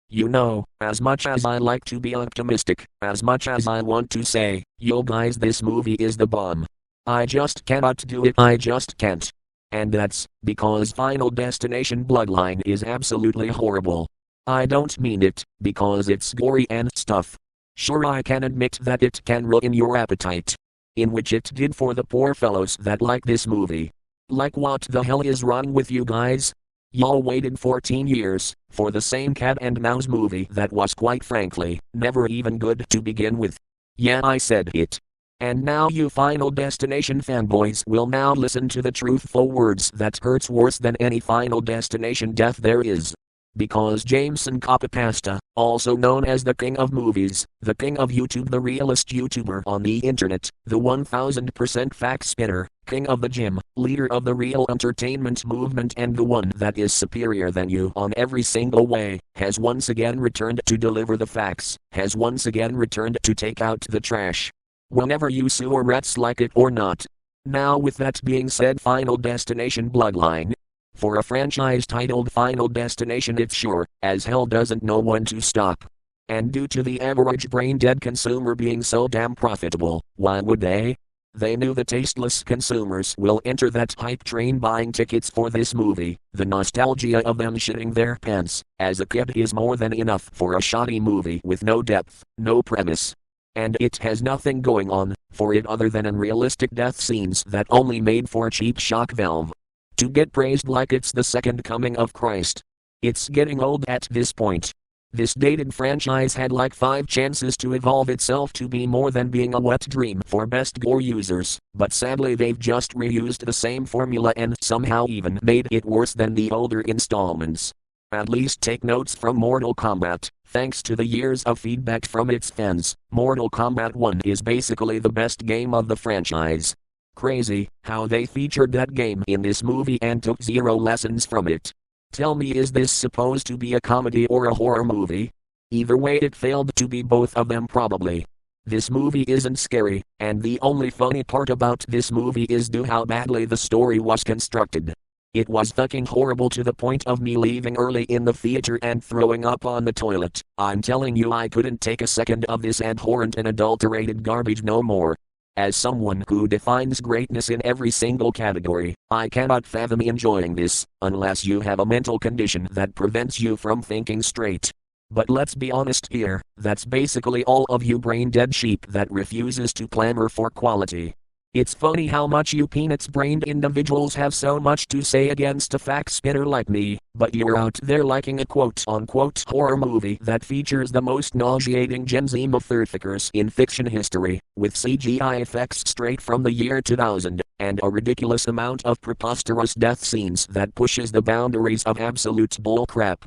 You know, as much as I like to be optimistic, as much as I want to say, yo guys, this movie is the bomb, I just cannot do it. I just can't. And that's because Final Destination Bloodline is absolutely horrible. I don't mean it, because it's gory and stuff. Sure, I can admit that it can ruin your appetite. In which it did for the poor fellows that like this movie. Like, what the hell is wrong with you guys? Y'all waited 14 years for the same cat and mouse movie that was, quite frankly, never even good to begin with. Yeah, I said it. And now you Final Destination fanboys will now listen to the truthful words that hurts worse than any Final Destination death there is. Because Jameson Copapasta, also known as the King of Movies, the King of YouTube, the realest YouTuber on the internet, the 1000% fact spinner, King of the Gym, leader of the real entertainment movement, and the one that is superior than you on every single way, has once again returned to deliver the facts, has once again returned to take out the trash. Whenever you sewer rats like it or not. Now, with that being said, Final Destination Bloodline. For a franchise titled Final Destination, it sure as hell doesn't know when to stop. And due to the average brain-dead consumer being so damn profitable, why would they? They knew the tasteless consumers will enter that hype train buying tickets for this movie. The nostalgia of them shitting their pants as a kid is more than enough for a shoddy movie with no depth, no premise. And it has nothing going on for it other than unrealistic death scenes that only made for cheap shock valve. To get praised like it's the second coming of Christ. It's getting old at this point. This dated franchise had like 5 chances to evolve itself to be more than being a wet dream for best gore users, but sadly they've just reused the same formula and somehow even made it worse than the older installments. At least take notes from Mortal Kombat. Thanks to the years of feedback from its fans, Mortal Kombat 1 is basically the best game of the franchise. Crazy how they featured that game in this movie and took 0 lessons from it. Tell me, is this supposed to be a comedy or a horror movie? Either way, it failed to be both of them probably. This movie isn't scary, and the only funny part about this movie is how badly the story was constructed. It was fucking horrible to the point of me leaving early in the theater and throwing up on the toilet. I'm telling you, I couldn't take a second of this abhorrent and adulterated garbage no more. As someone who defines greatness in every single category, I cannot fathom enjoying this, unless you have a mental condition that prevents you from thinking straight. But let's be honest here, that's basically all of you brain-dead sheep that refuses to clamor for quality. It's funny how much you peanuts-brained individuals have so much to say against a fact spinner like me, but you're out there liking a quote-unquote horror movie that features the most nauseating Gen Z motherfuckers in fiction history, with CGI effects straight from the year 2000, and a ridiculous amount of preposterous death scenes that pushes the boundaries of absolute bullcrap.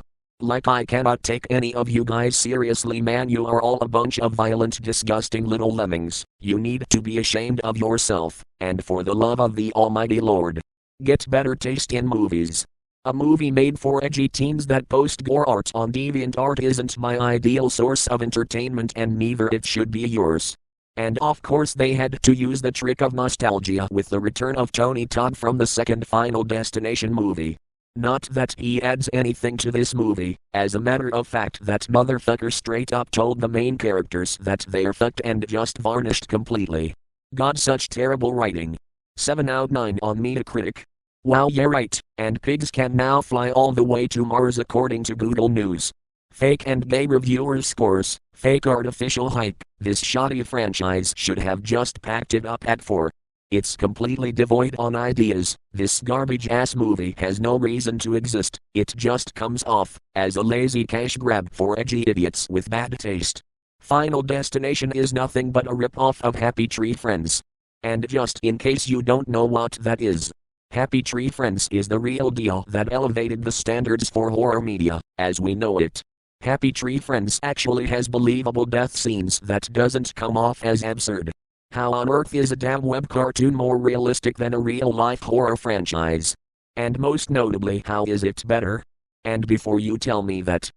Like, I cannot take any of you guys seriously, man. You are all a bunch of violent, disgusting little lemmings. You need to be ashamed of yourself, and for the love of the almighty Lord, get better taste in movies. A movie made for edgy teens that post gore art on DeviantArt isn't my ideal source of entertainment, and neither it should be yours. And of course they had to use the trick of nostalgia with the return of Tony Todd from the second Final Destination movie. Not that he adds anything to this movie, as a matter of fact that motherfucker straight up told the main characters that they're fucked and just varnished completely. God, such terrible writing. 7 out 9 on Metacritic. Wow, yeah right, and pigs can now fly all the way to Mars according to Google News. Fake and gay reviewers scores, fake artificial hype. This shoddy franchise should have just packed it up at 4. It's completely devoid on ideas. This garbage-ass movie has no reason to exist. It just comes off as a lazy cash grab for edgy idiots with bad taste. Final Destination is nothing but a rip-off of Happy Tree Friends. And just in case you don't know what that is, Happy Tree Friends is the real deal that elevated the standards for horror media as we know it. Happy Tree Friends actually has believable death scenes that doesn't come off as absurd. How on earth is a damn web cartoon more realistic than a real-life horror franchise? And most notably, how is it better? And before you tell me that,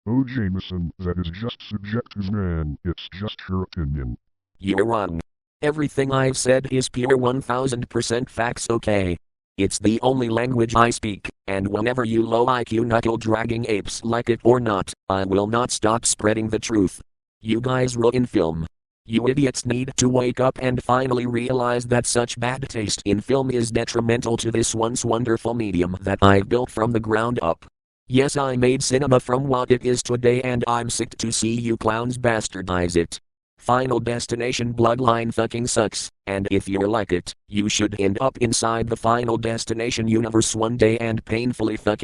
oh Jameson, that is just subjective, man, it's just your opinion. You're wrong. Everything I've said is pure 1000% facts, okay? It's the only language I speak, and whenever you low IQ knuckle dragging apes like it or not, I will not stop spreading the truth. You guys ruin film. You idiots need to wake up and finally realize that such bad taste in film is detrimental to this once wonderful medium that I built from the ground up. Yes, I made cinema from what it is today, and I'm sick to see you clowns bastardize it. Final Destination Bloodline fucking sucks, and if you're like it, you should end up inside the Final Destination universe one day and painfully fucking